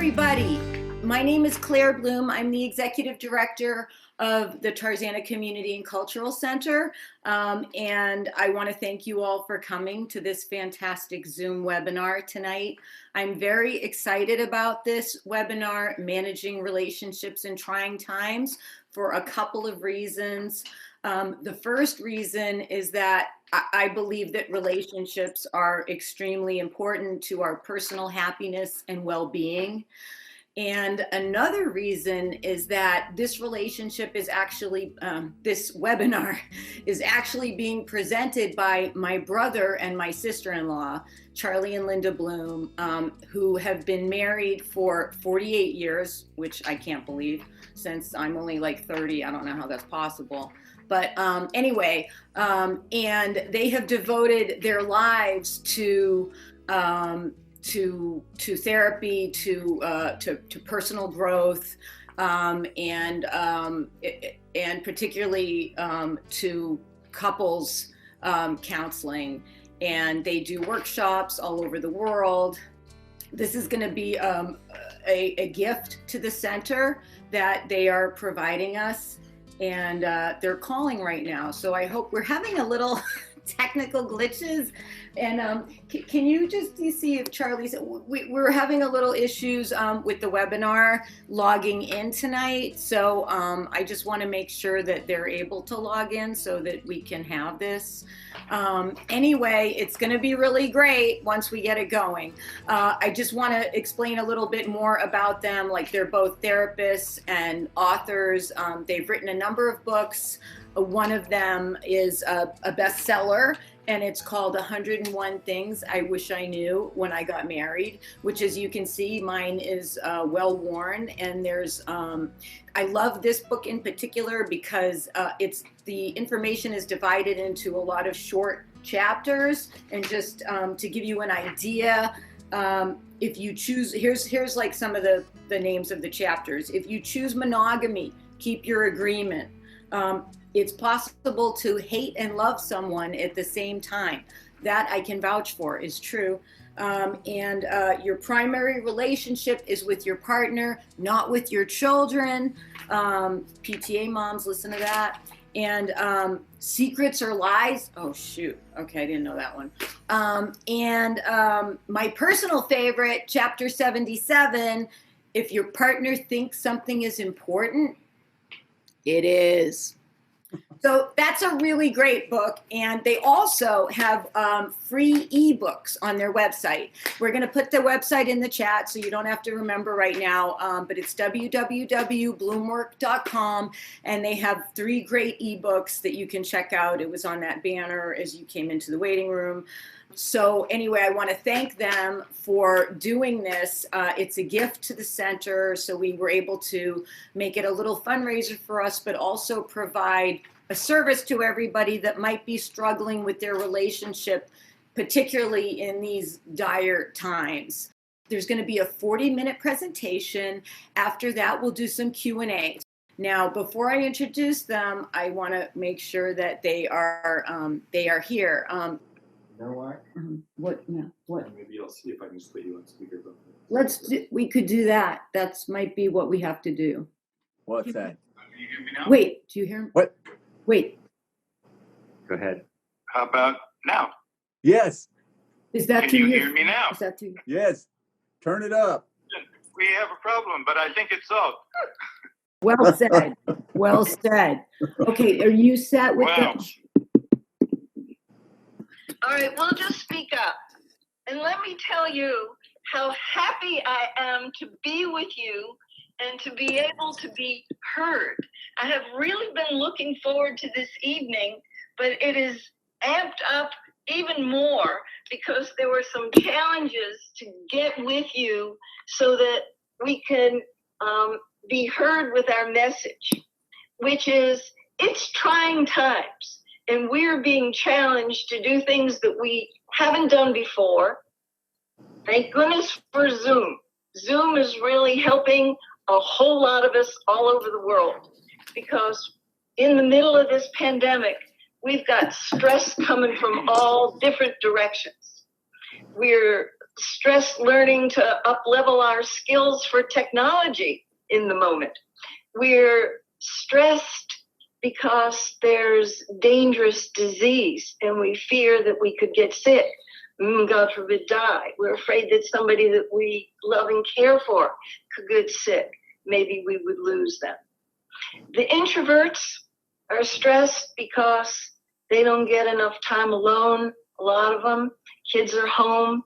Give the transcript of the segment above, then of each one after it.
everybody. My name is Claire Bloom. I'm the Executive Director of the Tarzana Community and Cultural Center. And I want to thank you all for coming to this fantastic Zoom webinar tonight. I'm very excited about this webinar, Managing Relationships in Trying Times, for a couple of reasons. The first reason is that I believe that relationships are extremely important to our personal happiness and well-being. And another reason is that this relationship is actually, this webinar is actually being presented by my brother and my sister-in-law, Charlie and Linda Bloom, who have been married for 48 years, which I can't believe since I'm only like 30. I don't know how that's possible. But anyway, and they have devoted their lives to therapy, to personal growth, and particularly to couples counseling. And they do workshops all over the world. This is going to be a gift to the center that they are providing us. And they're calling right now. So I hope we're having a little technical glitches. And can you just see if Charlie's, we're having a little issues with the webinar logging in tonight. So I just want to make sure that they're able to log in so that we can have this. Anyway, it's going to be really great once we get it going. I just want to explain a little bit more about them. Like, they're both therapists and authors. They've written a number of books. One of them is a bestseller, and it's called 101 Things I Wish I Knew When I Got Married, which, as you can see, mine is well worn. And there's, I love this book in particular because the information is divided into a lot of short chapters. And just to give you an idea, if you choose, here's like some of the names of the chapters. If you choose monogamy, keep your agreement. It's possible to hate and love someone at the same time. That I can vouch for is true. And your primary relationship is with your partner, not with your children. PTA moms, listen to that. And secrets or lies. Oh, shoot. Okay, I didn't know that one. And my personal favorite, chapter 77, if your partner thinks something is important, it is. So that's a really great book. And they also have free ebooks on their website. We're going to put the website in the chat so you don't have to remember right now, but it's www.bloomwork.com, and they have 3 great ebooks that you can check out. It was on that banner as you came into the waiting room. So anyway, I want to thank them for doing this. It's a gift to the center, so we were able to make it a little fundraiser for us, but also provide a service to everybody that might be struggling with their relationship, particularly in these dire times. There's going to be a 40-minute presentation. After that, we'll do some Q&A. Now, before I introduce them, I want to make sure that they are here. You know why? What? Yeah. What? Maybe I'll see if I can split you on speakerphone. We could do that. That's might be what we have to do. What's that? Can you hear me now? Wait, do you hear him? What? Wait. Go ahead. How about now? Yes. Is that Can to you you? hear me now? Is that to you? Yes. Turn it up. We have a problem, but I think it's solved. Well said. Well said. Okay, are you set with Wow. that? All right, we'll just speak up. And let me tell you how happy I am to be with you and to be able to be heard. I have really been looking forward to this evening, but it is amped up even more because there were some challenges to get with you so that we can be heard with our message, which is it's trying times. And we're being challenged to do things that we haven't done before. Thank goodness for Zoom. Zoom is really helping a whole lot of us all over the world because in the middle of this pandemic, we've got stress coming from all different directions. We're stressed learning to up-level our skills for technology in the moment. We're stressed because there's dangerous disease and we fear that we could get sick. God forbid, die. We're afraid that somebody that we love and care for could get sick. Maybe we would lose them. The introverts are stressed because they don't get enough time alone. A lot of them, kids are home.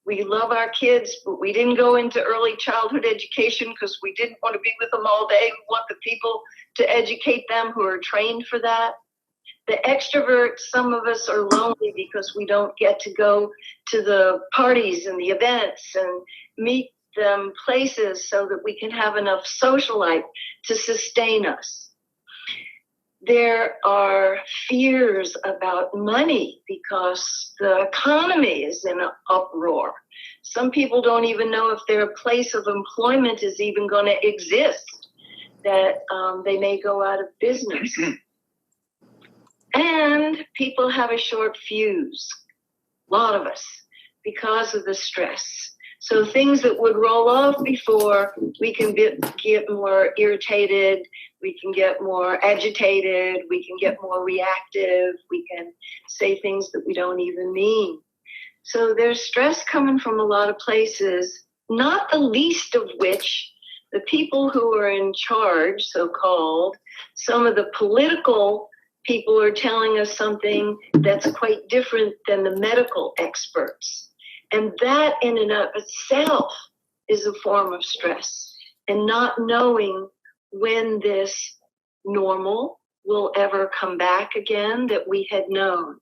We love our kids, but we didn't go into early childhood education because we didn't want to be with them all day. We want the people to educate them who are trained for that. The extroverts, some of us are lonely because we don't get to go to the parties and the events and meet them places so that we can have enough social life to sustain us. There are fears about money because the economy is in an uproar. Some people don't even know if their place of employment is even going to exist, that they may go out of business. And people have a short fuse, a lot of us, because of the stress. So things that would roll off before, we can get more irritated, we can get more agitated, we can get more reactive, we can say things that we don't even mean. So there's stress coming from a lot of places, not the least of which the people who are in charge, so-called, some of the political people are telling us something that's quite different than the medical experts. And that in and of itself is a form of stress, and not knowing when this normal will ever come back again that we had known.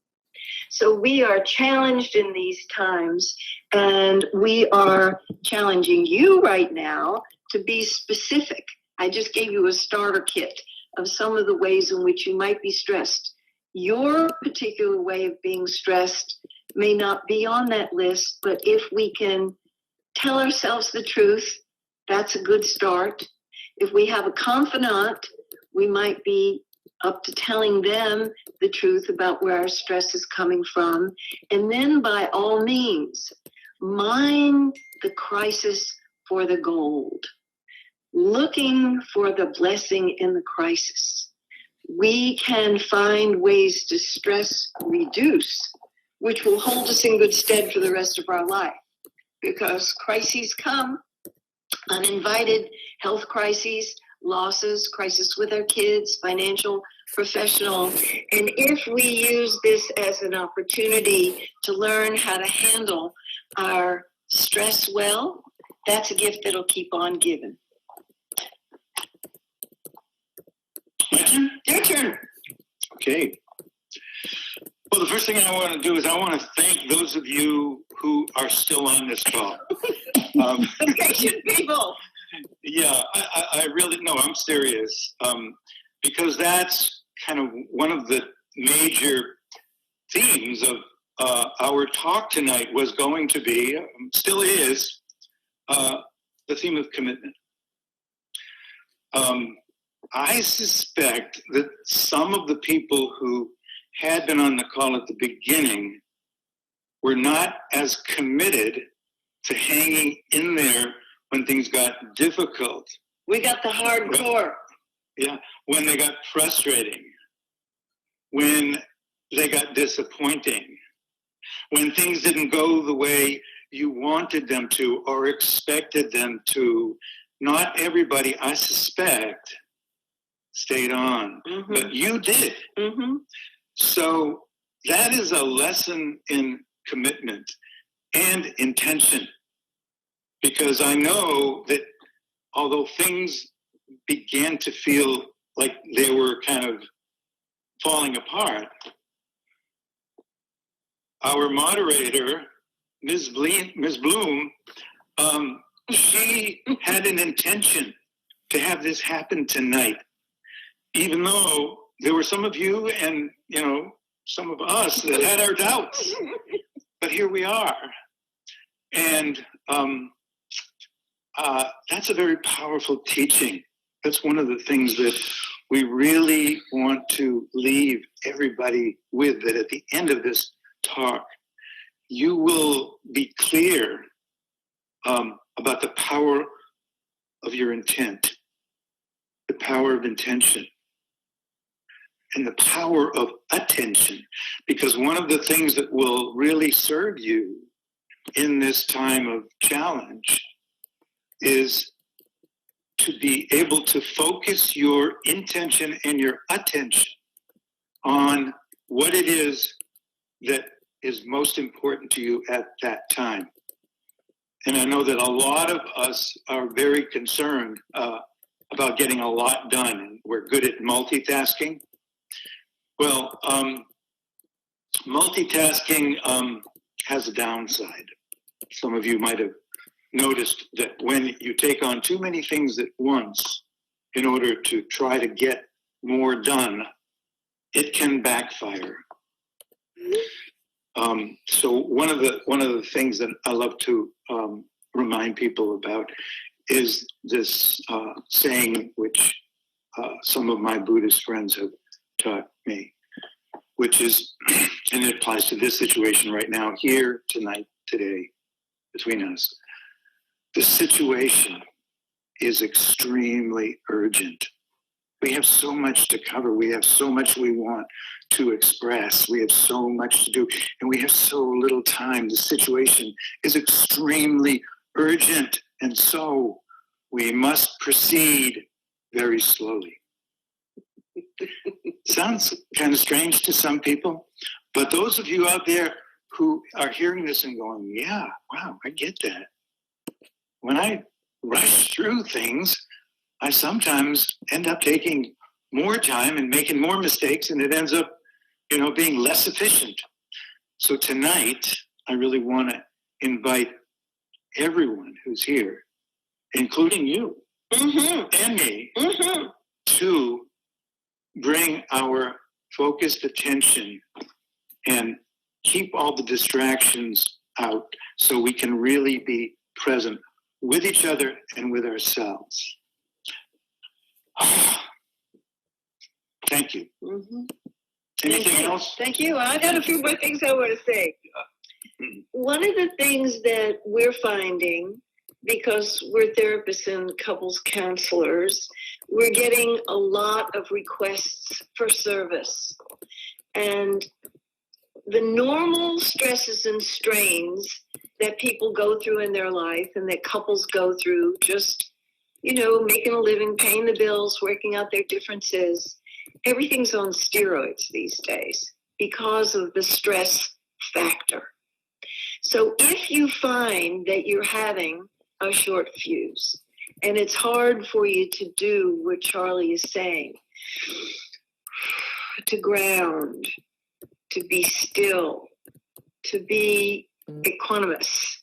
So we are challenged in these times, and we are challenging you right now to be specific. I just gave you a starter kit of some of the ways in which you might be stressed. Your particular way of being stressed may not be on that list, but if we can tell ourselves the truth, that's a good start. If we have a confidant, we might be up to telling them the truth about where our stress is coming from. And then by all means, mine the crisis for the gold. Looking for the blessing in the crisis. We can find ways to stress reduce, which will hold us in good stead for the rest of our life. Because crises come, uninvited health crises, losses, crisis with our kids, financial, professional. And if we use this as an opportunity to learn how to handle our stress well, that's a gift that'll keep on giving. My turn? Your turn. Okay. Well, the first thing I want to do is I want to thank those of you who are still on this call. The patient people. Yeah, I really, no, I'm serious. Because that's kind of one of the major themes of our talk tonight was going to be, still is, the theme of commitment. I suspect that some of the people who had been on the call at the beginning were not as committed to hanging in there when things got difficult. We got the hardcore. Yeah, when they got frustrating, when they got disappointing, when things didn't go the way you wanted them to or expected them to. Not everybody, I suspect, stayed on, but you did. So that is a lesson in commitment and intention, because I know that although things began to feel like they were kind of falling apart, our moderator, Ms. Bloom, she had an intention to have this happen tonight, even though there were some of you and, you know, some of us that had our doubts. But here we are. And that's a very powerful teaching. That's one of the things that we really want to leave everybody with, that at the end of this talk, you will be clear about the power of your intent, the power of intention, and the power of attention. Because one of the things that will really serve you in this time of challenge is to be able to focus your intention and your attention on what it is that is most important to you at that time. And I know that a lot of us are very concerned about getting a lot done, and we're good at multitasking. Well, multitasking has a downside. Some of you might have noticed that when you take on too many things at once in order to try to get more done, it can backfire. So one of the things that I love to remind people about is this saying, which some of my Buddhist friends have taught me, which is, and it applies to this situation right now, here, tonight, today, between us. The situation is extremely urgent. We have so much to cover. We have so much we want to express. We have so much to do, and we have so little time. The situation is extremely urgent, and so we must proceed very slowly. Sounds kind of strange to some people, but those of you out there who are hearing this and going, yeah, wow, I get that. When I rush through things, I sometimes end up taking more time and making more mistakes, and it ends up, being less efficient. So tonight, I really want to invite everyone who's here, including you and me, to bring our focused attention and keep all the distractions out so we can really be present with each other and with ourselves. Thank you. Anything else? Thank you. I got a few more things I want to say. One of the things that we're finding, because we're therapists and couples counselors, we're getting a lot of requests for service. And the normal stresses and strains that people go through in their life and that couples go through, just, making a living, paying the bills, working out their differences, everything's on steroids these days because of the stress factor. So if you find that you're having a short fuse and it's hard for you to do what Charlie is saying, to ground, to be still, to be equanimous.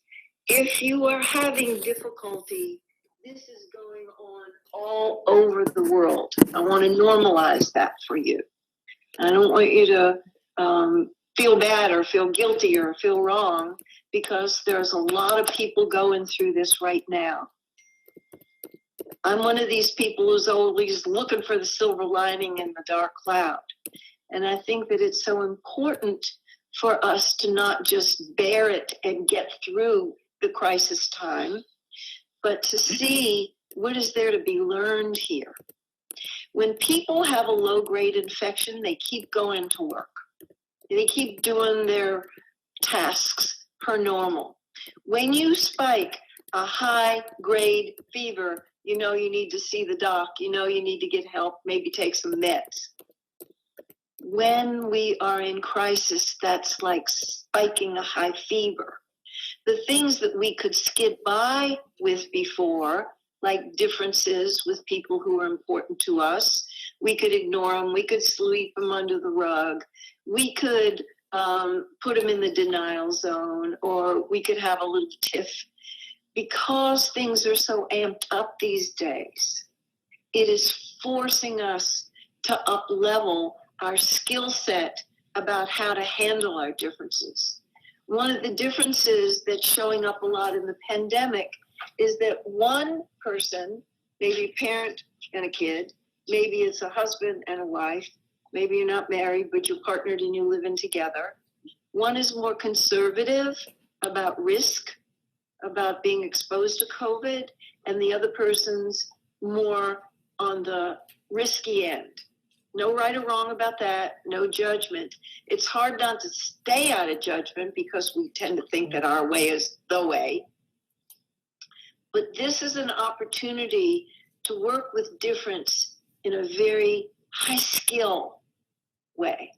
If you are having difficulty, this is going on all over the world. I want to normalize that for you. I don't want you to feel bad or feel guilty or feel wrong, because there's a lot of people going through this right now. I'm one of these people who's always looking for the silver lining in the dark cloud. And I think that it's so important for us to not just bear it and get through the crisis time, but to see what is there to be learned here. When people have a low-grade infection, they keep going to work. They keep doing their tasks per normal. When you spike a high-grade fever, you need to see the doc, you need to get help, maybe take some meds. When we are in crisis, that's like spiking a high fever. The things that we could skid by with before, like differences with people who are important to us, we could ignore them, we could sweep them under the rug, we could put them in the denial zone, or we could have a little tiff. Because things are so amped up these days, it is forcing us to up-level our skill set about how to handle our differences. One of the differences that's showing up a lot in the pandemic is that one person, maybe a parent and a kid, maybe it's a husband and a wife, maybe you're not married, but you're partnered and you're living together. One is more conservative about risk, about being exposed to COVID, and the other person's more on the risky end. No right or wrong about that, no judgment. It's hard not to stay out of judgment because we tend to think that our way is the way. But this is an opportunity to work with difference in a very high skill way,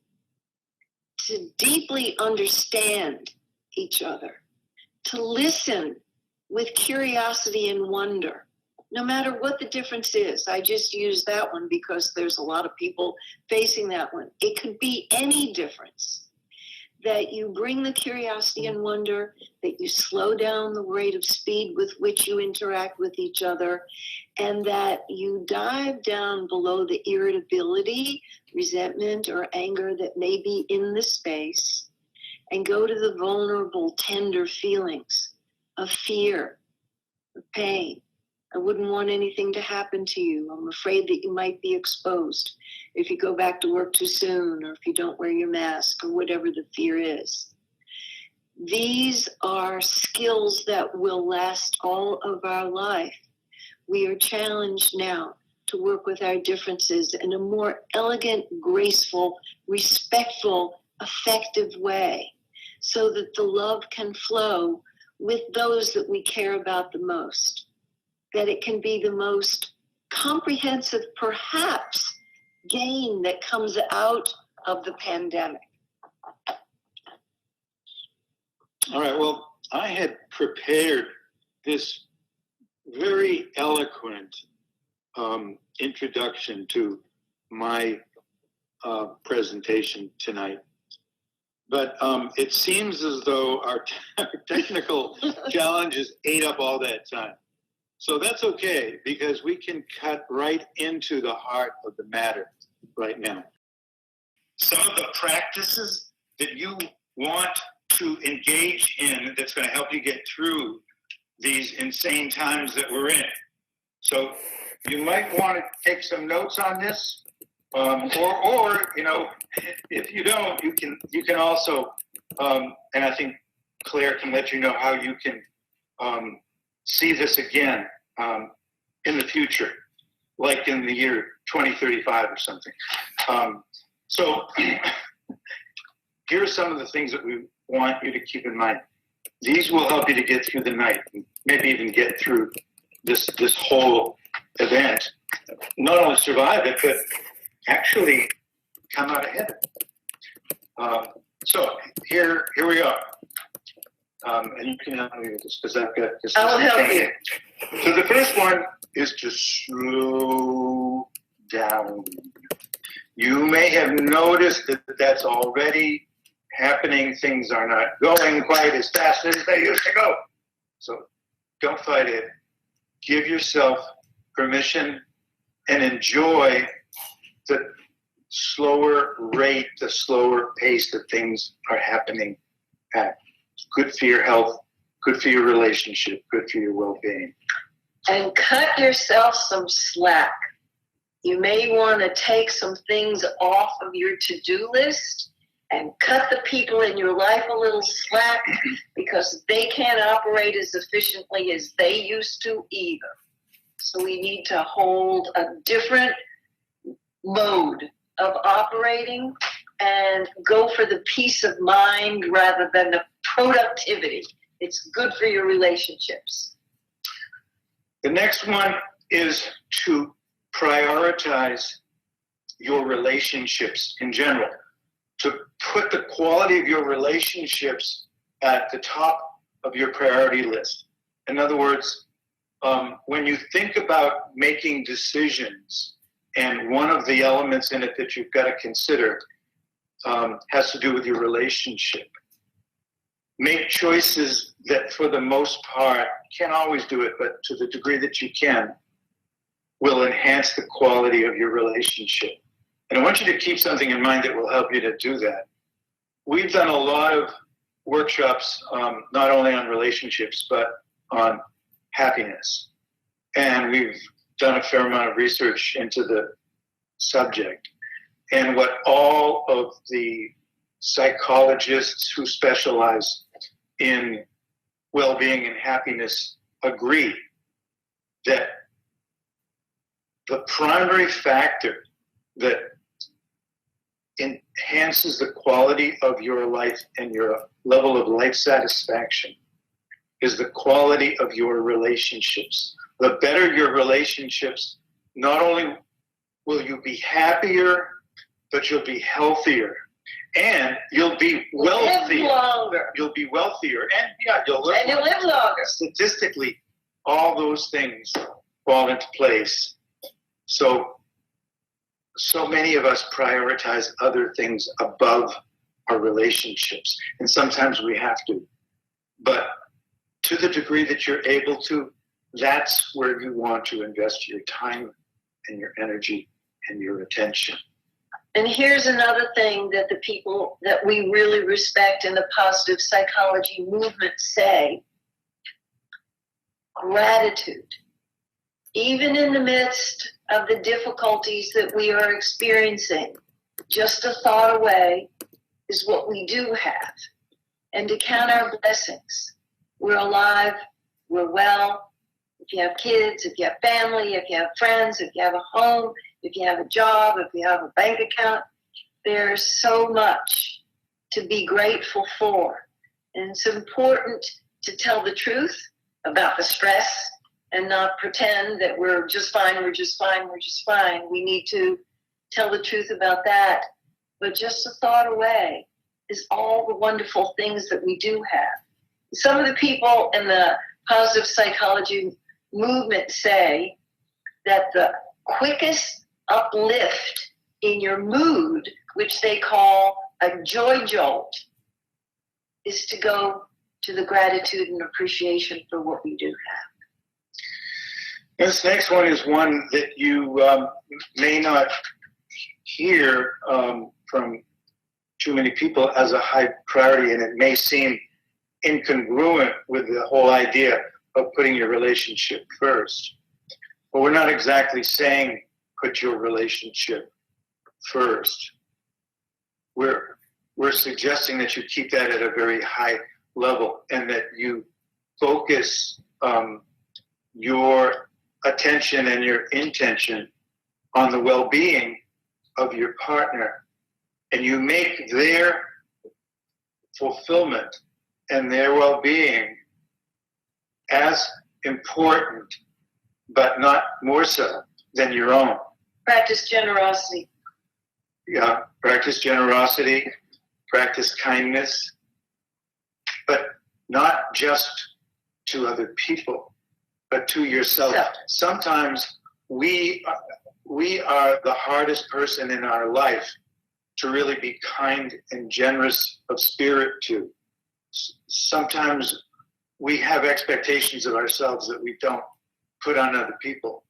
to deeply understand each other, to listen with curiosity and wonder, no matter what the difference is. I just use that one because there's a lot of people facing that one. It could be any difference. That you bring the curiosity and wonder, that you slow down the rate of speed with which you interact with each other, and that you dive down below the irritability, resentment, or anger that may be in the space, and go to the vulnerable, tender feelings of fear, of pain. I wouldn't want anything to happen to you. I'm afraid that you might be exposed if you go back to work too soon, or if you don't wear your mask, or whatever the fear is. These are skills that will last all of our life. We are challenged now to work with our differences in a more elegant, graceful, respectful, effective way, so that the love can flow with those that we care about the most. That it can be the most comprehensive, perhaps, gain that comes out of the pandemic. All right, well, I had prepared this very eloquent introduction to my presentation tonight. But it seems as though our technical challenges ate up all that time. So that's okay, because we can cut right into the heart of the matter right now. Some of the practices that you want to engage in that's going to help you get through these insane times that we're in. So you might want to take some notes on this, or you know, if you don't, you can also, and I think Claire can let you know how you can see this again in the future, like in the year 2035 or something. So here are some of the things that we want you to keep in mind. These will help you to get through the night, maybe even get through this whole event. Not only survive it, but actually come out ahead. So here we are. And you can help me with this because I've got this. I will help you. So the first one is to slow down. You may have noticed that that's already happening. Things are not going quite as fast as they used to go. So don't fight it. Give yourself permission and enjoy the slower rate, the slower pace that things are happening at. Good for your health, good for your relationship, good for your well-being. And cut yourself some slack. You may want to take some things off of your to-do list and cut the people in your life a little slack because they can't operate as efficiently as they used to either. So we need to hold a different mode of operating and go for the peace of mind rather than the productivity. It's good for your relationships. The next one is to prioritize your relationships in general, to put the quality of your relationships at the top of your priority list. In other words, when you think about making decisions, and one of the elements in it that you've got to consider has to do with your relationship. Make choices that for the most part, can't always do it, but to the degree that you can, will enhance the quality of your relationship. And I want you to keep something in mind that will help you to do that. We've done a lot of workshops, not only on relationships, but on happiness. And we've done a fair amount of research into the subject. And what all of the psychologists who specialize in well-being and happiness agree that the primary factor that enhances the quality of your life and your level of life satisfaction is the quality of your relationships. The better your relationships, not only will you be happier, but you'll be healthier. And you'll be wealthier. Live longer. You'll be wealthier. And yeah, you'll live And you'll live longer. Statistically, all those things fall into place. So many of us prioritize other things above our relationships. And sometimes we have to. But to the degree that you're able to, that's where you want to invest your time and your energy and your attention. And here's another thing that the people that we really respect in the positive psychology movement say: gratitude. Even in the midst of the difficulties that we are experiencing, just a thought away is what we do have. And to count our blessings. We're alive, we're well. If you have kids, if you have family, if you have friends, if you have a home, if you have a job, if you have a bank account, there's so much to be grateful for. And it's important to tell the truth about the stress and not pretend that we're just fine, we're just fine, we're just fine. We need to tell the truth about that. But just a thought away is all the wonderful things that we do have. Some of the people in the positive psychology movement say that the quickest uplift in your mood, which they call a joy jolt, is to go to the gratitude and appreciation for what we do have. This next one is one that you may not hear from too many people as a high priority, and it may seem incongruent with the whole idea of putting your relationship first. But we're not exactly saying put your relationship first. We're suggesting that you keep that at a very high level and that you focus your attention and your intention on the well-being of your partner, and you make their fulfillment and their well-being as important, but not more so than your own. Practice generosity. Yeah, practice generosity, practice kindness, but not just to other people, but to yourself. Yeah. Sometimes we are the hardest person in our life to really be kind and generous of spirit to. Sometimes we have expectations of ourselves that we don't put on other people.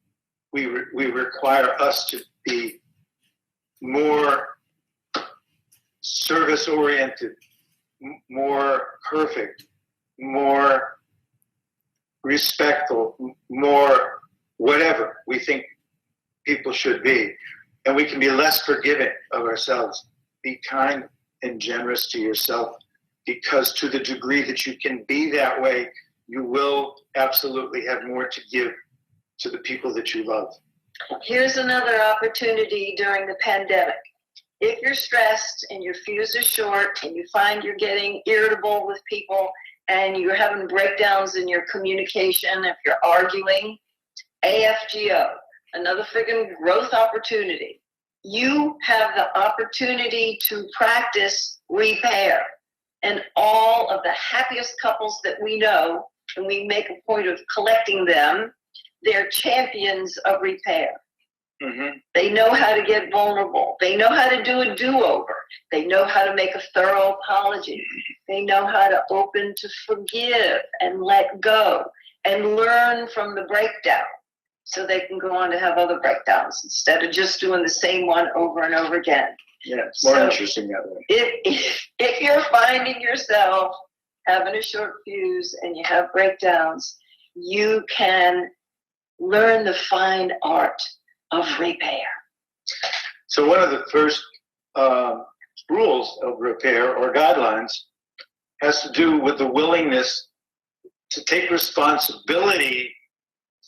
We require us to be more service-oriented, more perfect, more respectful, more whatever we think people should be. And we can be less forgiving of ourselves. Be kind and generous to yourself, because to the degree that you can be that way, you will absolutely have more to give to the people that you love. Here's another opportunity during the pandemic. If you're stressed and your fuse is short and you find you're getting irritable with people and you're having breakdowns in your communication, if you're arguing, AFGO, another friggin' growth opportunity. You have the opportunity to practice repair. And all of the happiest couples that we know, and we make a point of collecting them, they're champions of repair. Mm-hmm. They know how to get vulnerable. They know how to do a do-over. They know how to make a thorough apology. They know how to open to forgive and let go and learn from the breakdown so they can go on to have other breakdowns instead of just doing the same one over and over again. Yeah, it's more interesting that way. If you're finding yourself having a short fuse and you have breakdowns, you can learn the fine art of repair. So one of the first rules of repair or guidelines has to do with the willingness to take responsibility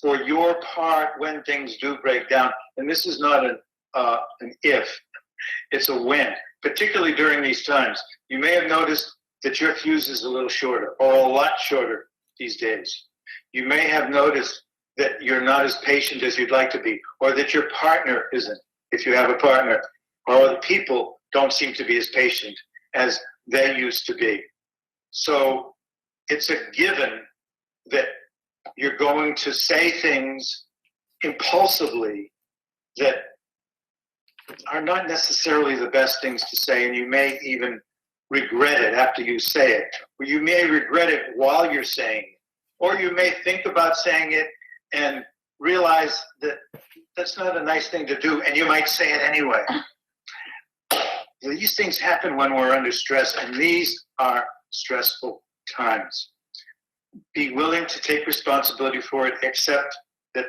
for your part when things do break down. And this is not an if, it's a when, particularly during these times. You may have noticed that your fuse is a little shorter, or a lot shorter these days. You may have noticed that you're not as patient as you'd like to be, or that your partner isn't, if you have a partner, or other people don't seem to be as patient as they used to be. So it's a given that you're going to say things impulsively that are not necessarily the best things to say, and you may even regret it after you say it, or you may regret it while you're saying it, or you may think about saying it and realize that that's not a nice thing to do, and you might say it anyway. These things happen when we're under stress, and these are stressful times. Be willing to take responsibility for it, accept that,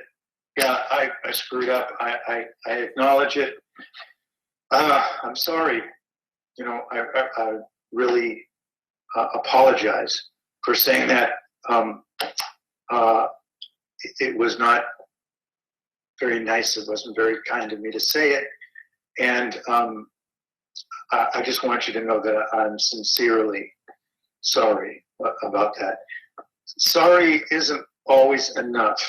yeah, I screwed up, I acknowledge it. I'm sorry. You know, I really apologize for saying that. It was not very nice. It wasn't very kind of me to say it. And I just want you to know that I'm sincerely sorry about that. Sorry isn't always enough,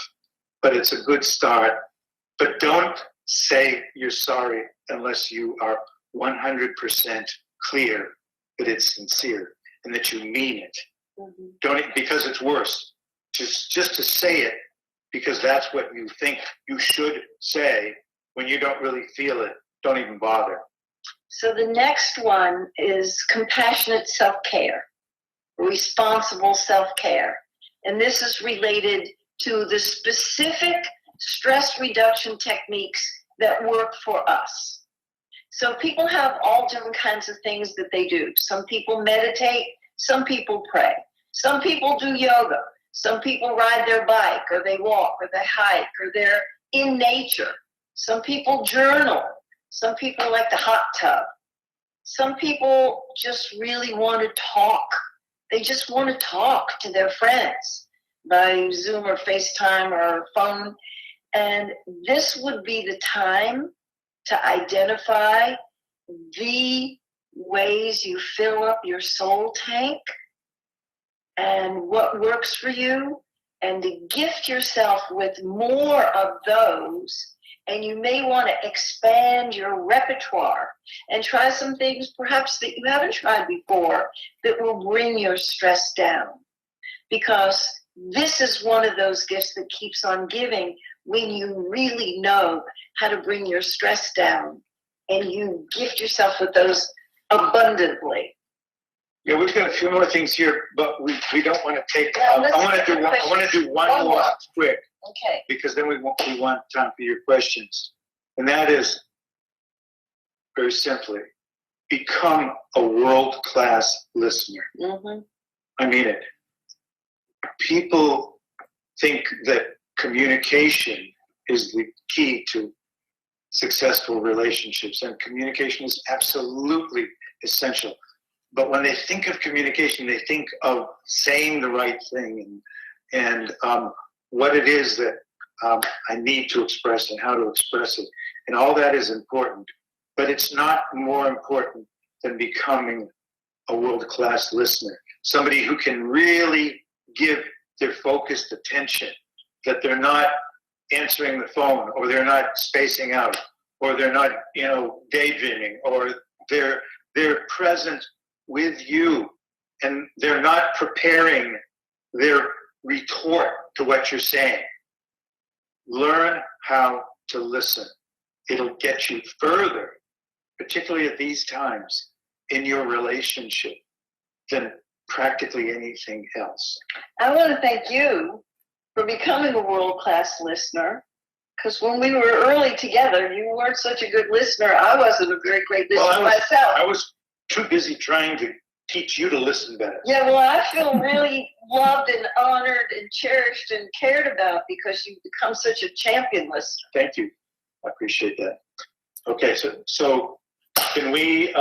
but it's a good start. But don't say you're sorry unless you are 100% clear that it's sincere and that you mean it. Mm-hmm. Don't, because it's worse. Just to say it because that's what you think you should say when you don't really feel it. Don't even bother. So the next one is compassionate self-care, responsible self-care. And this is related to the specific stress reduction techniques that work for us. So people have all different kinds of things that they do. Some people meditate, some people pray, some people do yoga, some people ride their bike, or they walk, or they hike, or they're in nature. Some people journal, some people like the hot tub. Some people just really want to talk. They just want to talk to their friends by Zoom or FaceTime or phone. And this would be the time to identify the ways you fill up your soul tank and what works for you, and to gift yourself with more of those. And you may want to expand your repertoire and try some things perhaps that you haven't tried before that will bring your stress down. Because this is one of those gifts that keeps on giving when you really know how to bring your stress down and you gift yourself with those abundantly. Yeah, we've got a few more things here, but we don't want to take. I want to do one more quick. Okay. Because then we want time for your questions, and that is very simply become a world-class listener. Mm-hmm. I mean it. People think that communication is the key to successful relationships, and communication is absolutely essential. But when they think of communication, they think of saying the right thing and what it is that I need to express and how to express it. And all that is important. But it's not more important than becoming a world-class listener. Somebody who can really give their focused attention, that they're not answering the phone, or they're not spacing out, or they're not, daydreaming, or they're present with you, and they're not preparing their retort to what you're saying. Learn how to listen. It'll get you further, particularly at these times, in your relationship than practically anything else. I want to thank you for becoming a world-class listener, because when we were early together, you weren't such a good listener. I wasn't a very great listener myself. I was too busy trying to teach you to listen better. Yeah, well, I feel really loved and honored and cherished and cared about because you've become such a champion listener. Thank you. I appreciate that. Okay, so can we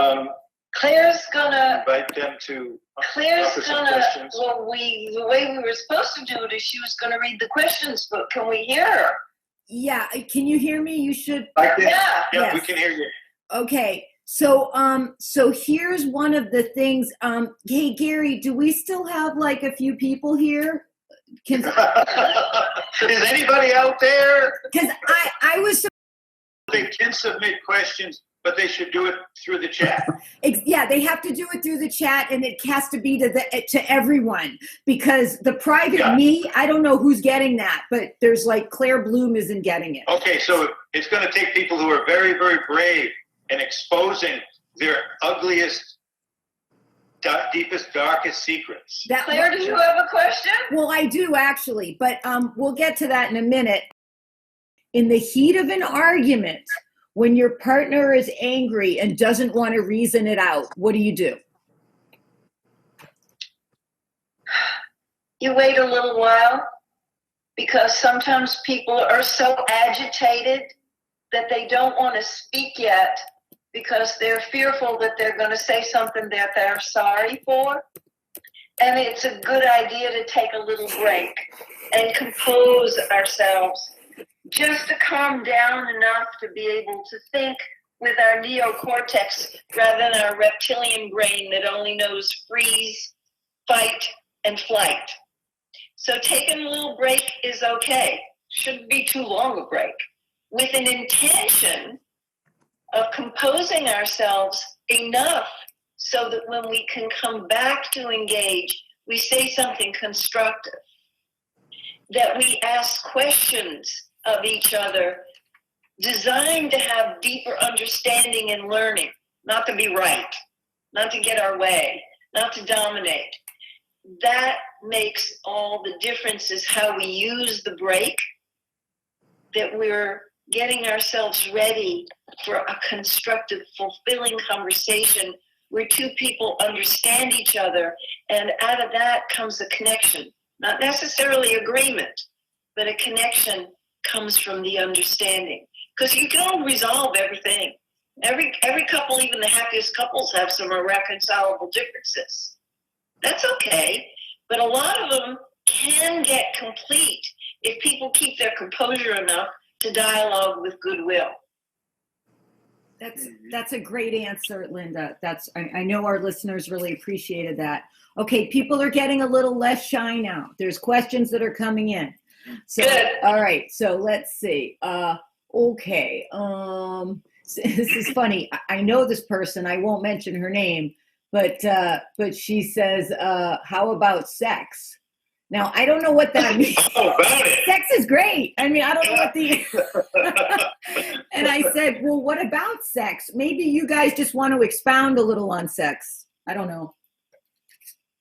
Claire's gonna invite them to Claire's offer some gonna, questions. well, the way we were supposed to do it is she was gonna read the questions, but can we hear her? Yeah, can you hear me? You should. I can, Yeah. yeah, we Yes. can hear you. Okay. So here's one of the things. Hey Gary, do we still have like a few people here? Because Is anybody out there? I was. They can submit questions, but they should do it through the chat. Yeah, they have to do it through the chat, and it has to be to everyone, because the private me, I don't know who's getting that, but there's like Claire Bloom isn't getting it. Okay, so it's going to take people who are very, very brave and exposing their ugliest, deepest, darkest secrets. Claire, do you have a question? Well, I do actually, but we'll get to that in a minute. In the heat of an argument, when your partner is angry and doesn't want to reason it out, what do? You wait a little while, because sometimes people are so agitated that they don't want to speak yet because they're fearful that they're going to say something that they're sorry for. And it's a good idea to take a little break and compose ourselves, just to calm down enough to be able to think with our neocortex rather than our reptilian brain that only knows freeze, fight, and flight. So taking a little break is okay. Shouldn't be too long a break, with an intention of composing ourselves enough so that when we can come back to engage, we say something constructive, that we ask questions of each other designed to have deeper understanding and learning, not to be right, not to get our way, not to dominate. That makes all the difference, is how we use the break, that we're getting ourselves ready for a constructive, fulfilling conversation where two people understand each other, and out of that comes a connection. Not necessarily agreement, but a connection comes from the understanding. Because you don't resolve everything. Every couple, even the happiest couples, have some irreconcilable differences. That's okay, but a lot of them can get complete if people keep their composure enough to dialogue with goodwill. That's a great answer, Linda. I know our listeners really appreciated that. Okay, people are getting a little less shy now. There's questions that are coming in. So, Good. All right, so let's see. Okay, this is funny. I know this person. I won't mention her name, but she says, "How about sex?" Now, I don't know what that means. Oh, about it. Sex is great. I mean, I don't know what the... And I said, well, what about sex? Maybe you guys just want to expound a little on sex. I don't know.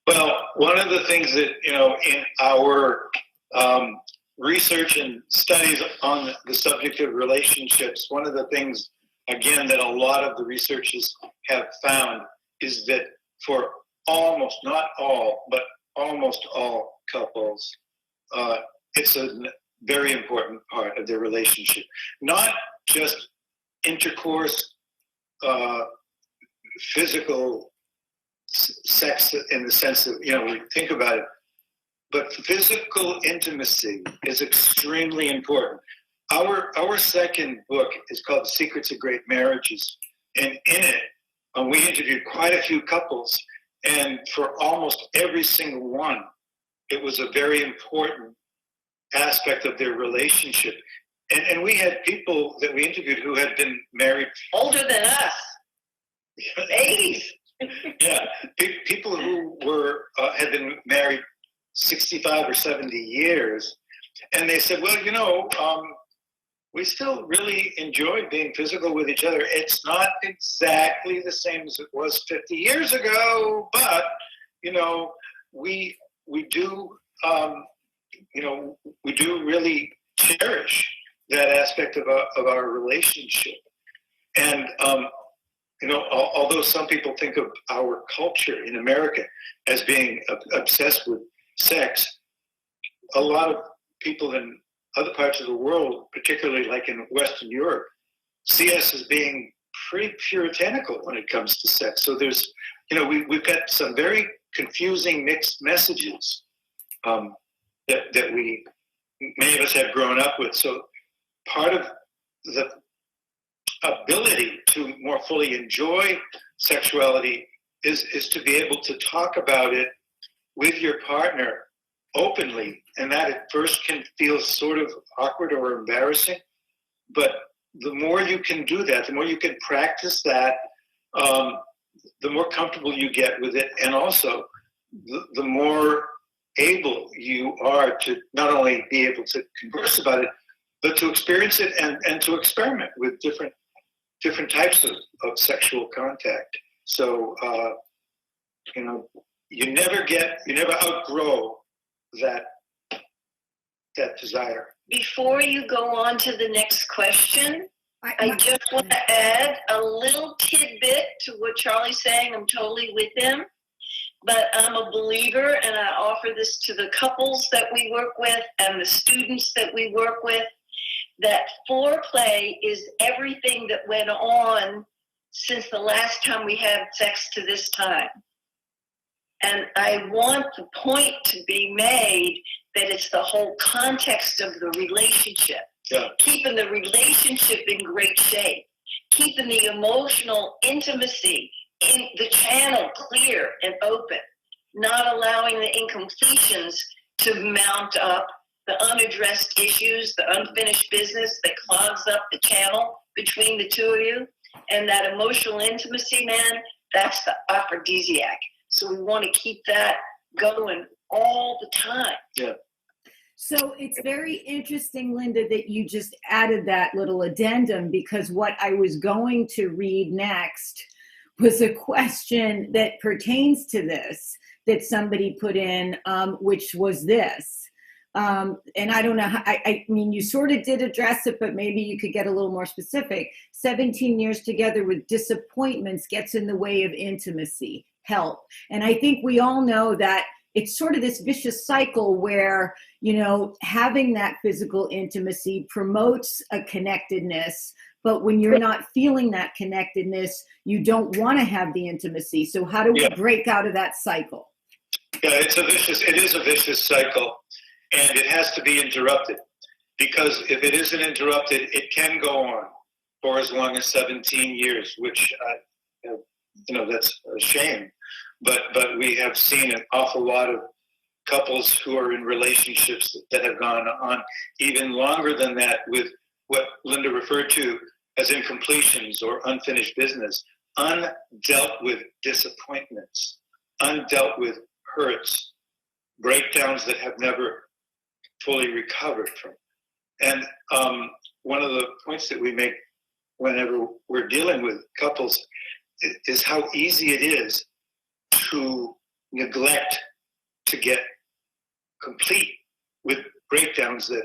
Well, one of the things that, in our research and studies on the subject of relationships, one of the things, again, that a lot of the researchers have found is that for almost, not all, but almost all couples, it's a very important part of their relationship. Not just intercourse, physical sex in the sense that, we think about it, but physical intimacy is extremely important. Our second book is called Secrets of Great Marriages, and in it, we interviewed quite a few couples, and for almost every single one, it was a very important aspect of their relationship. And we had people that we interviewed who had been married Older than us. 80s. Yeah, people who were had been married 65 or 70 years, and they said, well, we still really enjoy being physical with each other. It's not exactly the same as it was 50 years ago, but we do we do really cherish that aspect of our relationship. And although some people think of our culture in America as being obsessed with sex, a lot of people in other parts of the world, particularly like in Western Europe, see us as being pretty puritanical when it comes to sex. So there's, we've got some very confusing mixed messages that we, many of us have grown up with. So part of the ability to more fully enjoy sexuality is to be able to talk about it with your partner openly, and that at first can feel sort of awkward or embarrassing, but the more you can do that, the more you can practice that, the more comfortable you get with it, and also the more able you are to not only be able to converse about it, but to experience it and to experiment with different types of sexual contact. So, you never outgrow that desire. Before you go on to the next question, I just want to add a little tidbit to what Charlie's saying. I'm totally with him, but I'm a believer, and I offer this to the couples that we work with and the students that we work with, that foreplay is everything that went on since the last time we had sex to this time. And I want the point to be made that it's the whole context of the relationship. Yeah. Keeping the relationship in great shape, keeping the emotional intimacy in the channel clear and open, not allowing the incompletions to mount up, the unaddressed issues, the unfinished business that clogs up the channel between the two of you. And that emotional intimacy, man, that's the aphrodisiac. So we want to keep that going all the time. Yeah. So it's very interesting, Linda, that you just added that little addendum, because what I was going to read next was a question that pertains to this that somebody put in, which was this. And I don't know how, I mean, you sort of did address it, but maybe you could get a little more specific. 17 years together with disappointments gets in the way of intimacy. Help. And I think we all know that it's sort of this vicious cycle where, having that physical intimacy promotes a connectedness, but when you're not feeling that connectedness, you don't want to have the intimacy. So how do we break out of that cycle? Yeah, it is a vicious cycle, and it has to be interrupted, because if it isn't interrupted, it can go on for as long as 17 years, which, that's a shame. But we have seen an awful lot of couples who are in relationships that have gone on even longer than that, with what Linda referred to as incompletions or unfinished business, undealt with disappointments, undealt with hurts, breakdowns that have never fully recovered from. And one of the points that we make whenever we're dealing with couples is how easy it is to neglect to get complete with breakdowns that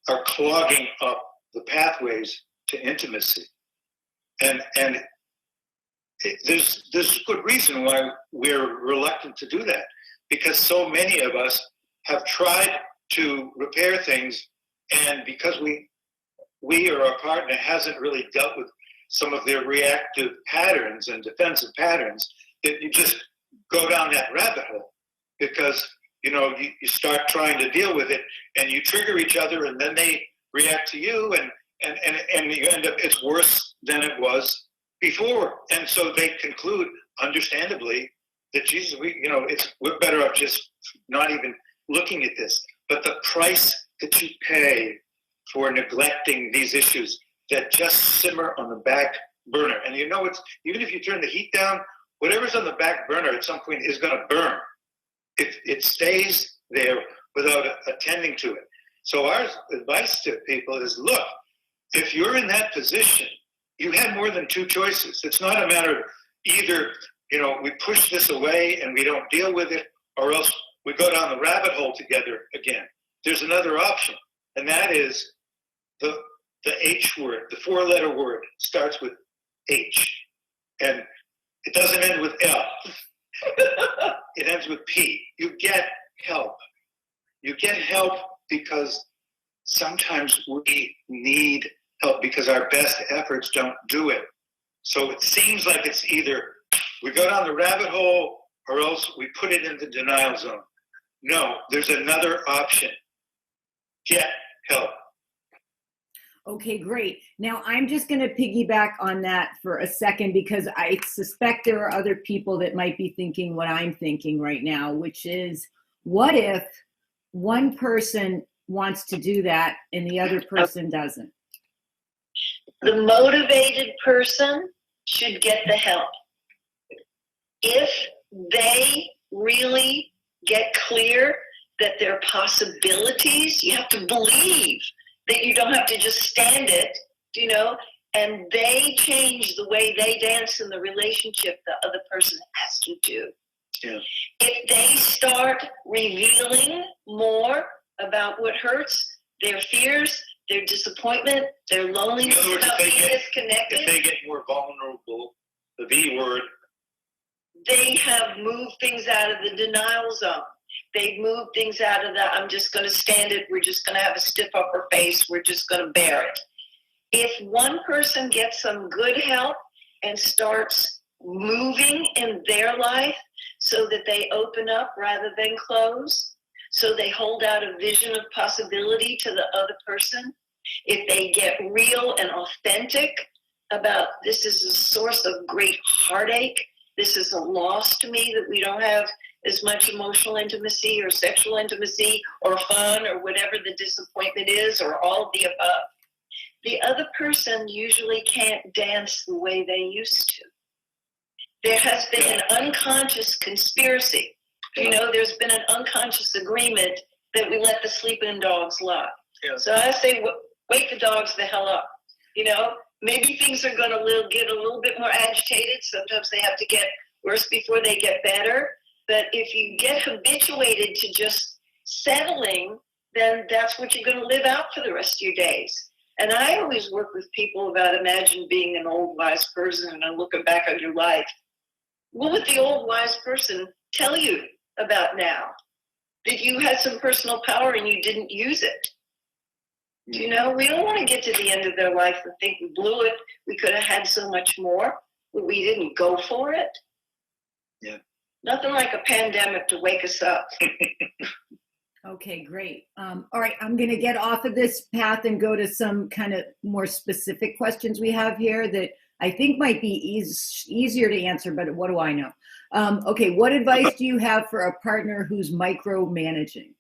are clogging up the pathways to intimacy. And there's good reason why we're reluctant to do that, because so many of us have tried to repair things, and because we or our partner hasn't really dealt with some of their reactive patterns and defensive patterns, that you just go down that rabbit hole, because you start trying to deal with it, and you trigger each other, and then they react to you, and you end up, it's worse than it was before. And so they conclude, understandably, that Jesus, we're better off just not even looking at this. But the price that you pay for neglecting these issues that just simmer on the back burner, and it's, even if you turn the heat down, whatever's on the back burner at some point is going to burn. It stays there without attending to it. So our advice to people is, look, if you're in that position, you have more than two choices. It's not a matter of either, we push this away and we don't deal with it, or else we go down the rabbit hole together again. There's another option, and that is the H word, the four-letter word, starts with H, and it doesn't end with L. It ends with P. You get help. You get help because sometimes we need help because our best efforts don't do it. So it seems like it's either we go down the rabbit hole or else we put it in the denial zone. No, there's another option. Get help. Okay, great. Now I'm just going to piggyback on that for a second because I suspect there are other people that might be thinking what I'm thinking right now, which is, what if one person wants to do that and the other person doesn't? The motivated person should get the help. If they really get clear that there are possibilities, you have to believe that you don't have to just stand it, and they change the way they dance in the relationship, the other person has to do. Yeah. If they start revealing more about what hurts, their fears, their disappointment, their loneliness, In other words, about being disconnected, if they get more vulnerable, the V word, they have moved things out of the denial zone. They've moved things out of the, I'm just going to stand it, we're just going to have a stiff upper face, we're just going to bear it. If one person gets some good help and starts moving in their life so that they open up rather than close, so they hold out a vision of possibility to the other person, if they get real and authentic about this is a source of great heartache, this is a loss to me that we don't have as much emotional intimacy or sexual intimacy or fun or whatever the disappointment is, or all of the above, the other person usually can't dance the way they used to. There has been an unconscious conspiracy. There's been an unconscious agreement that we let the sleeping dogs lie. Yeah. So I say, wake the dogs the hell up. Maybe things are going to get a little bit more agitated. Sometimes they have to get worse before they get better. But if you get habituated to just settling, then that's what you're going to live out for the rest of your days. And I always work with people about, imagine being an old wise person and looking back on your life. What would the old wise person tell you about now? That you had some personal power and you didn't use it. We don't want to get to the end of their life and think we blew it. We could have had so much more, but we didn't go for it. Yeah. Nothing like a pandemic to wake us up. Okay, great. All right, I'm going to get off of this path and go to some kind of more specific questions we have here that I think might be easier to answer, but what do I know? Okay, what advice do you have for a partner who's micromanaging?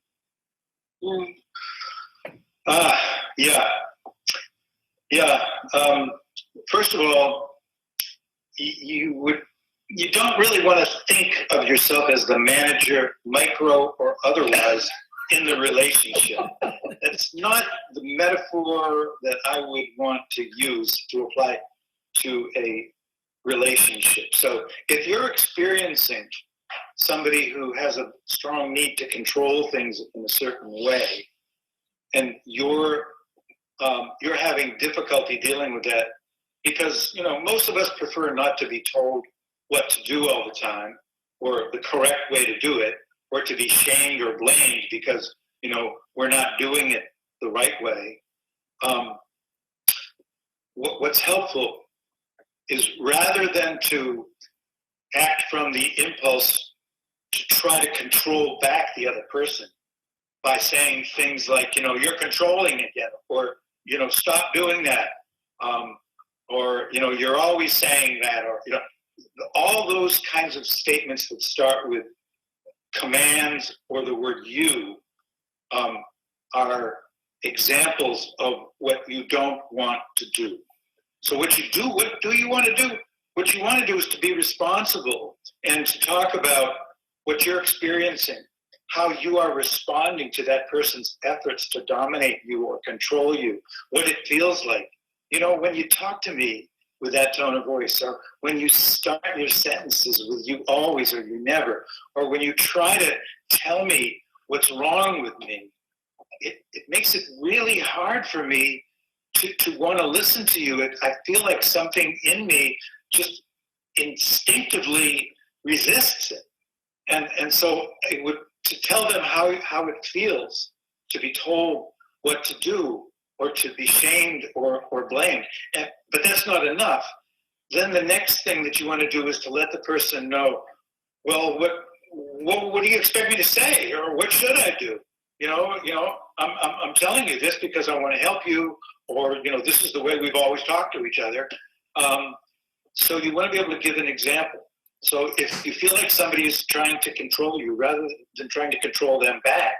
First of all, you don't really want to think of yourself as the manager, micro or otherwise, in the relationship. It's not the metaphor that I would want to use to apply to a relationship. So if you're experiencing somebody who has a strong need to control things in a certain way, and you're having difficulty dealing with that, because most of us prefer not to be told what to do all the time, or the correct way to do it, or to be shamed or blamed because we're not doing it the right way. What's helpful is, rather than to act from the impulse to try to control back the other person by saying things like, you're controlling again, or stop doing that, or you're always saying that, or all those kinds of statements that start with commands or the word you are examples of what you don't want to do. So what do you want to do? What you want to do is to be responsible and to talk about what you're experiencing, how you are responding to that person's efforts to dominate you or control you, what it feels like. When you talk to me with that tone of voice, or when you start your sentences with you always or you never, or when you try to tell me what's wrong with me, it makes it really hard for me to want to listen to you. I feel like something in me just instinctively resists it. And so to tell them how it feels to be told what to do or to be shamed or blamed. But that's not enough. Then the next thing that you want to do is to let the person know, well, what do you expect me to say, or what should I do? I'm telling you this because I want to help you, or this is the way we've always talked to each other. So you want to be able to give an example. So if you feel like somebody is trying to control you rather than trying to control them back,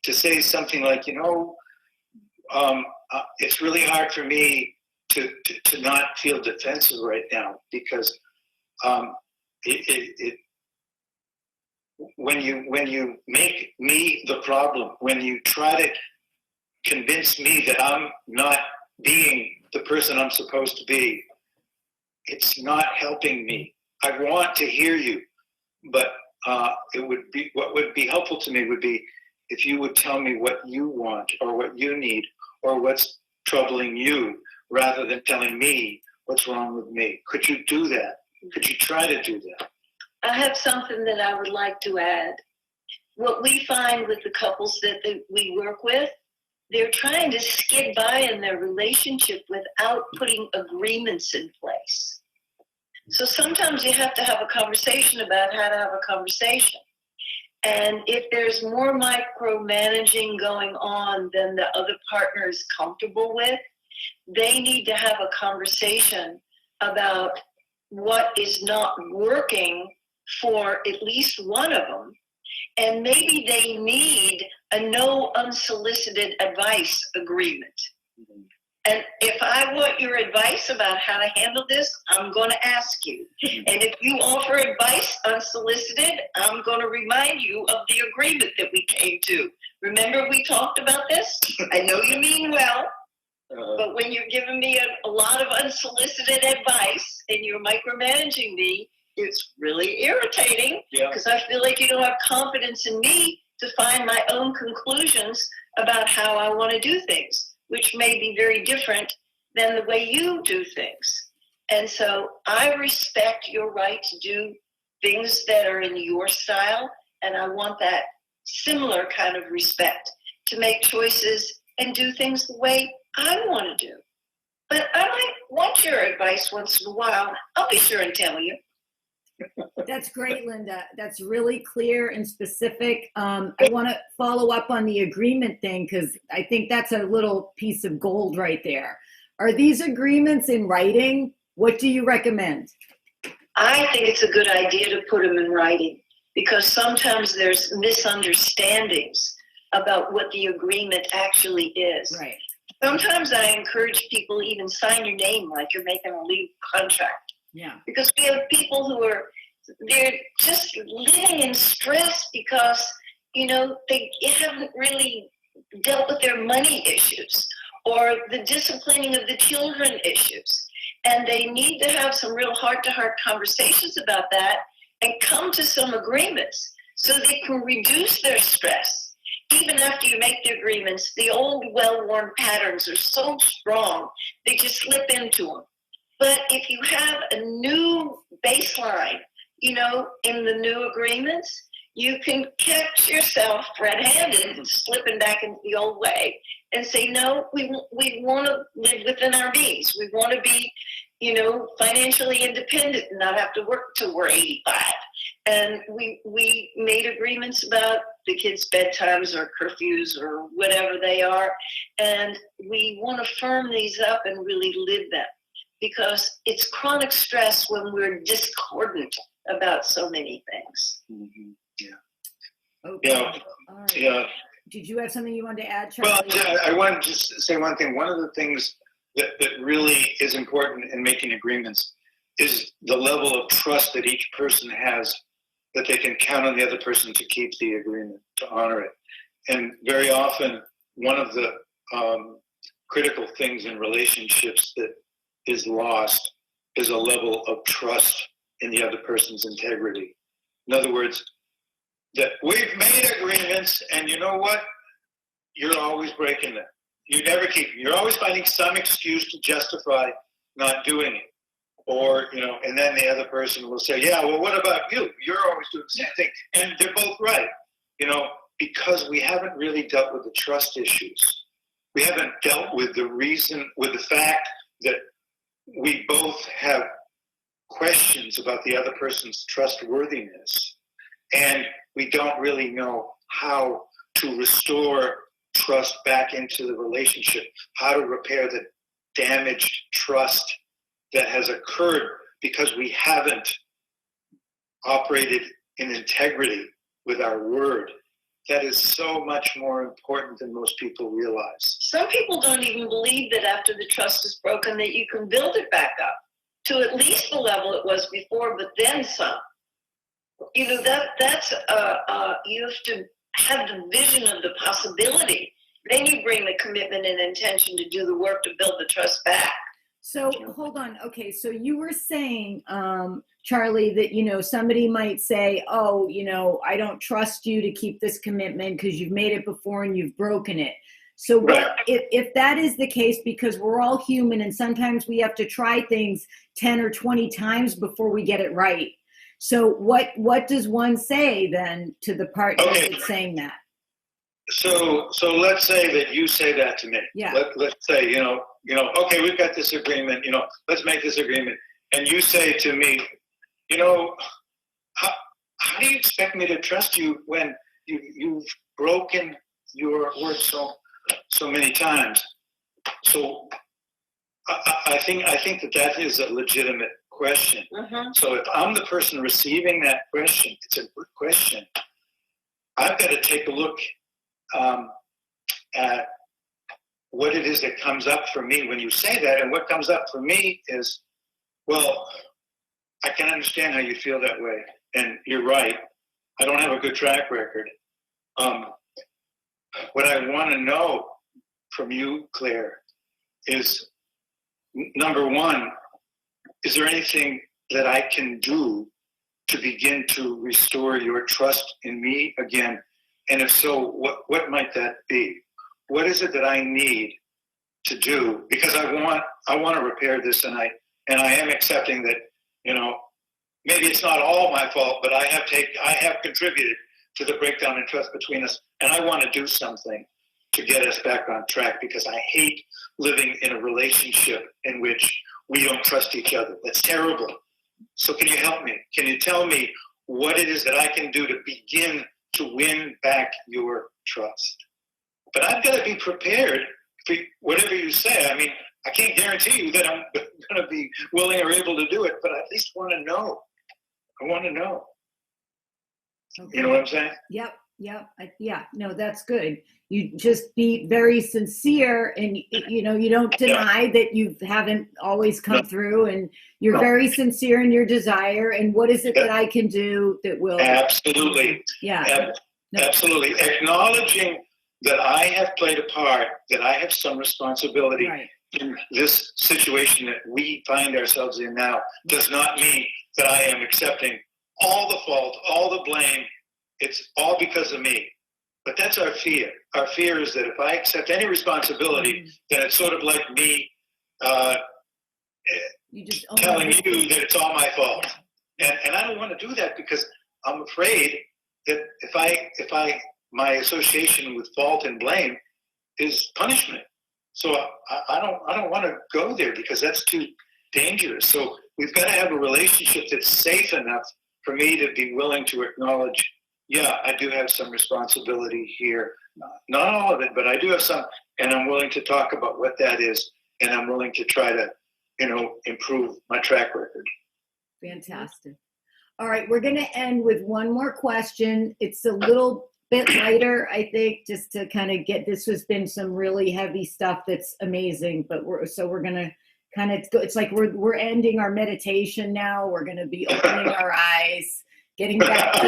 to say something like, it's really hard for me to not feel defensive right now, because when you make me the problem, when you try to convince me that I'm not being the person I'm supposed to be, it's not helping me. I want to hear you, but what would be helpful to me would be if you would tell me what you want or what you need or what's troubling you, rather than telling me what's wrong with me. Could you do that? Could you try to do that? I have something that I would like to add. What we find with the couples that we work with, they're trying to skid by in their relationship without putting agreements in place. So sometimes you have to have a conversation about how to have a conversation. And if there's more micromanaging going on than the other partner is comfortable with, they need to have a conversation about what is not working for at least one of them. And maybe they need a no unsolicited advice agreement. And if I want your advice about how to handle this, I'm going to ask you. And if you offer advice unsolicited, I'm going to remind you of the agreement that we came to. Remember we talked about this? I know you mean well, but when you're giving me a lot of unsolicited advice and you're micromanaging me, it's really irritating, because I feel like you don't have confidence in me to find my own conclusions about how I want to do things, which may be very different than the way you do things. And so I respect your right to do things that are in your style, and I want that similar kind of respect to make choices and do things the way I want to do. But I might want your advice once in a while. I'll be sure and tell you. That's great, Linda. That's really clear and specific. I want to follow up on the agreement thing, because I think that's a little piece of gold right there. Are these agreements in writing? What do you recommend? I think it's a good idea to put them in writing, because sometimes there's misunderstandings about what the agreement actually is. Right. Sometimes I encourage people even sign your name like you're making a legal contract. Yeah. Because we have people who they're just living in stress because, they haven't really dealt with their money issues or the disciplining of the children issues. And they need to have some real heart-to-heart conversations about that and come to some agreements so they can reduce their stress. Even after you make the agreements, the old well-worn patterns are so strong, they just slip into them. But if you have a new baseline, in the new agreements, you can catch yourself red-handed and slipping back into the old way and say, no, we want to live within our means. We want to be, financially independent and not have to work till we're 85. And we made agreements about the kids' bedtimes or curfews or whatever they are. And we want to firm these up and really live them, because it's chronic stress when we're discordant about so many things. Mm-hmm. Yeah. Okay. Yeah. All right. Yeah. Did you have something you wanted to add, Charlie? Well, I want to just say one thing. One of the things that really is important in making agreements is the level of trust that each person has, that they can count on the other person to keep the agreement, to honor it. And very often, one of the critical things in relationships that is lost is a level of trust in the other person's integrity. In other words, that we've made agreements, and you know what? You're always breaking them. You never keep them. You're always finding some excuse to justify not doing it. Or, and then the other person will say, yeah, well, what about you? You're always doing the same thing. And they're both right, because we haven't really dealt with the trust issues. we haven't dealt with the fact that we both have questions about the other person's trustworthiness, and we don't really know how to restore trust back into the relationship, how to repair the damaged trust that has occurred because we haven't operated in integrity with our word. That is so much more important than most people realize. Some people don't even believe that after the trust is broken that you can build it back up to at least the level it was before, but then some. You know, that's you have to have the vision of the possibility. Then you bring the commitment and intention to do the work to build the trust back. So hold on. Okay. So you were saying, Charlie, that, you know, somebody might say, oh, you know, I don't trust you to keep this commitment because you've made it before and you've broken it. So what, if that is the case, because we're all human and sometimes we have to try things 10 or 20 times before we get it right. So what does one say then to the partner that's saying that? So let's say that you say that to me. Yeah. Let's say, you know, okay, we've got this agreement, you know, let's make this agreement. And you say to me, you know, how do you expect me to trust you when you've broken your word so many times? So I think that is a legitimate question. Mm-hmm. So if I'm the person receiving that question, it's a good question. I've got to take a look at what it is that comes up for me when you say that. And what comes up for me is, well, I can understand how you feel that way. And you're right. I don't have a good track record. What I want to know from you, Claire, is, number one, is there anything that I can do to begin to restore your trust in me again? And if so, what might that be? What is it that I need to do? Because I want to repair this, and I am accepting that, you know, maybe it's not all my fault, but I have contributed to the breakdown in trust between us, and I want to do something to get us back on track, because I hate living in a relationship in which we don't trust each other. That's terrible. So can you help me? Can you tell me what it is that I can do to begin to win back your trust? But I've got to be prepared for whatever you say. I mean, I can't guarantee you that I'm going to be willing or able to do it, but I at least want to know. I want to know. Okay. You know what I'm saying? Yep. Yeah. No, that's good. You just be very sincere, and, you know, you don't deny that you haven't always come through, and you're very sincere in your desire. And what is it that I can do that will? Absolutely. Yeah. Absolutely. Acknowledging that I have played a part, that I have some responsibility in this situation that we find ourselves in now, does not mean that I am accepting all the fault, all the blame. It's all because of me. But that's our fear. Our fear is that if I accept any responsibility, then it's sort of like me telling you that it's all my fault. And I don't want to do that, because I'm afraid that if my association with fault and blame is punishment. So I don't want to go there, because that's too dangerous. So we've got to have a relationship that's safe enough for me to be willing to acknowledge, yeah, I do have some responsibility here. Not all of it, but I do have some, and I'm willing to talk about what that is, and I'm willing to try to, you know, improve my track record. Fantastic. All right, we're going to end with one more question. It's a little bit lighter, I think, just to kind of get, this has been some really heavy stuff that's amazing, but we're going to kind of go, it's like we're ending our meditation now. We're going to be opening our eyes, getting back to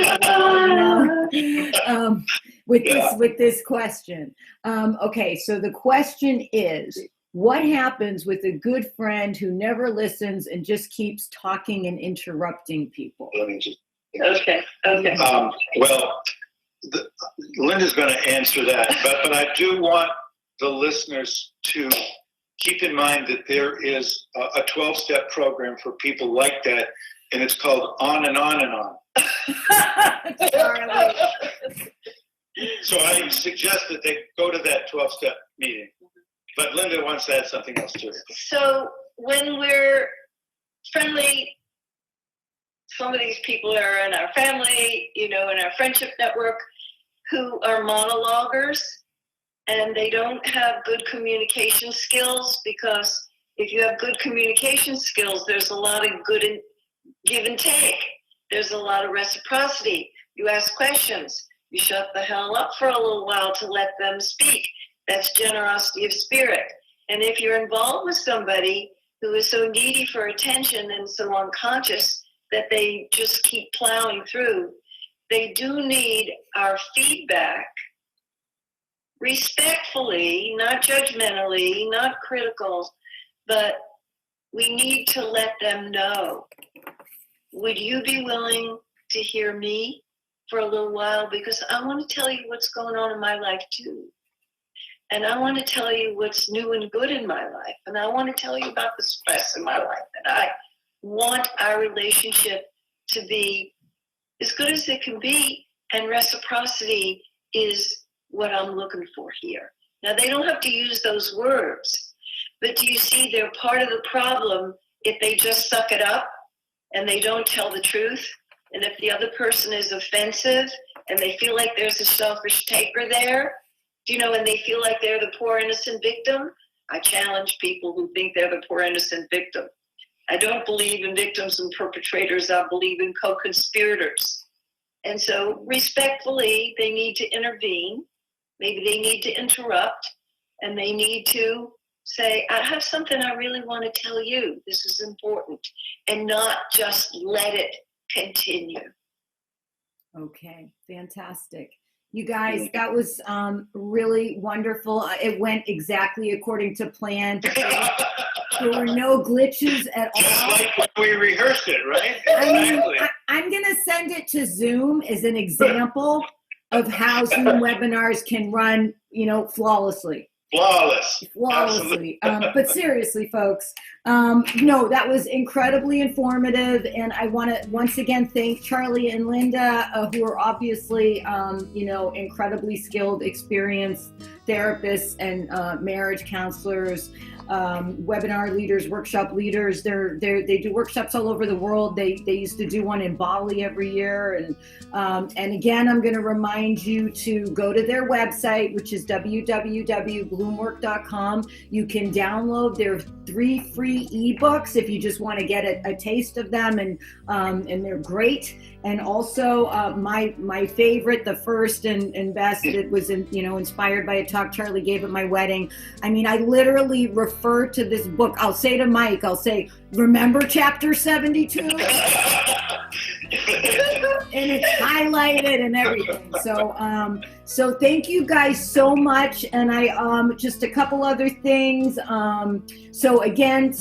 the with this question. Okay, so the question is, what happens with a good friend who never listens and just keeps talking and interrupting people? Okay. Well, Linda's going to answer that, but I do want the listeners to keep in mind that there is a 12-step program for people like that, and it's called On and On and On. So I suggest that they go to that 12-step meeting. But Linda wants to add something else to it. So when we're friendly, some of these people are in our family, in our friendship network, who are monologuers, and they don't have good communication skills, because if you have good communication skills, there's a lot of good give and take. There's a lot of reciprocity. You ask questions. You shut the hell up for a little while to let them speak. That's generosity of spirit. And if you're involved with somebody who is so needy for attention and so unconscious that they just keep plowing through, they do need our feedback, respectfully, not judgmentally, not critical, but we need to let them know, would you be willing to hear me for a little while? Because I want to tell you what's going on in my life too. And I want to tell you what's new and good in my life. And I want to tell you about the stress in my life. And I want our relationship to be as good as it can be. And reciprocity is what I'm looking for here. Now, they don't have to use those words, but do you see they're part of the problem if they just suck it up and they don't tell the truth? And if the other person is offensive and they feel like there's a selfish taker there, and they feel like they're the poor innocent victim, I challenge people who think they're the poor innocent victim. I don't believe in victims and perpetrators. I believe in co-conspirators. And so respectfully, they need to intervene. Maybe they need to interrupt, and they need to say, I have something I really want to tell you. This is important, and not just let it continue. Okay, fantastic. You guys, that was really wonderful. It went exactly according to plan. There were no glitches at all. Just like when we rehearsed it, right? Exactly. I'm going to send it to Zoom as an example of how Zoom webinars can run, flawlessly. Flawlessly. But seriously, folks, no, that was incredibly informative. And I want to once again thank Charlie and Linda, who are obviously, incredibly skilled, experienced therapists and marriage counselors, webinar leaders, workshop leaders. They do workshops all over the world. They used to do one in Bali every year. And again, I'm going to remind you to go to their website, which is www.bloomwork.com. You can download their 3 free ebooks if you just want to get a taste of them, and they're great. And also my favorite, the first and best, it was inspired by a talk Charlie gave at my wedding. I mean, I literally refer to this book. I'll say to Mike, remember chapter 72? And it's highlighted and everything. So thank you guys so much. And I just a couple other things. So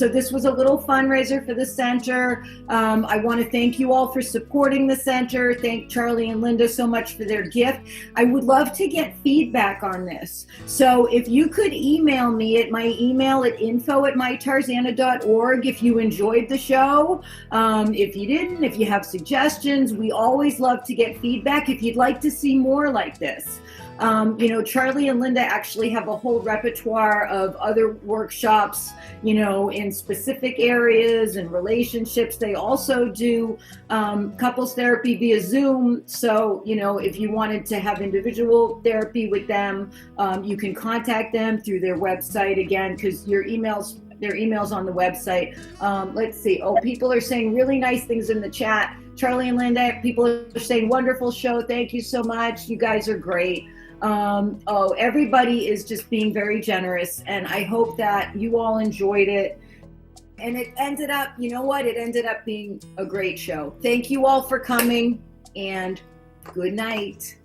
this was a little fundraiser for the center. I want to thank you all for supporting the center. Thank Charlie and Linda so much for their gift. I would love to get feedback on this. So if you could email me at my email at info@mytarzana.org if you enjoyed the show. If you didn't, if you have suggestions, we always love to get feedback if you'd like to see more like this. Charlie and Linda actually have a whole repertoire of other workshops, in specific areas and relationships. They also do couples therapy via Zoom. So, if you wanted to have individual therapy with them, you can contact them through their website again, because their emails on the website. Let's see. Oh, people are saying really nice things in the chat. Charlie and Linda, people are saying wonderful show. Thank you so much. You guys are great. Everybody is just being very generous, and I hope that you all enjoyed it. And it ended up, it ended up being a great show. Thank you all for coming, and good night.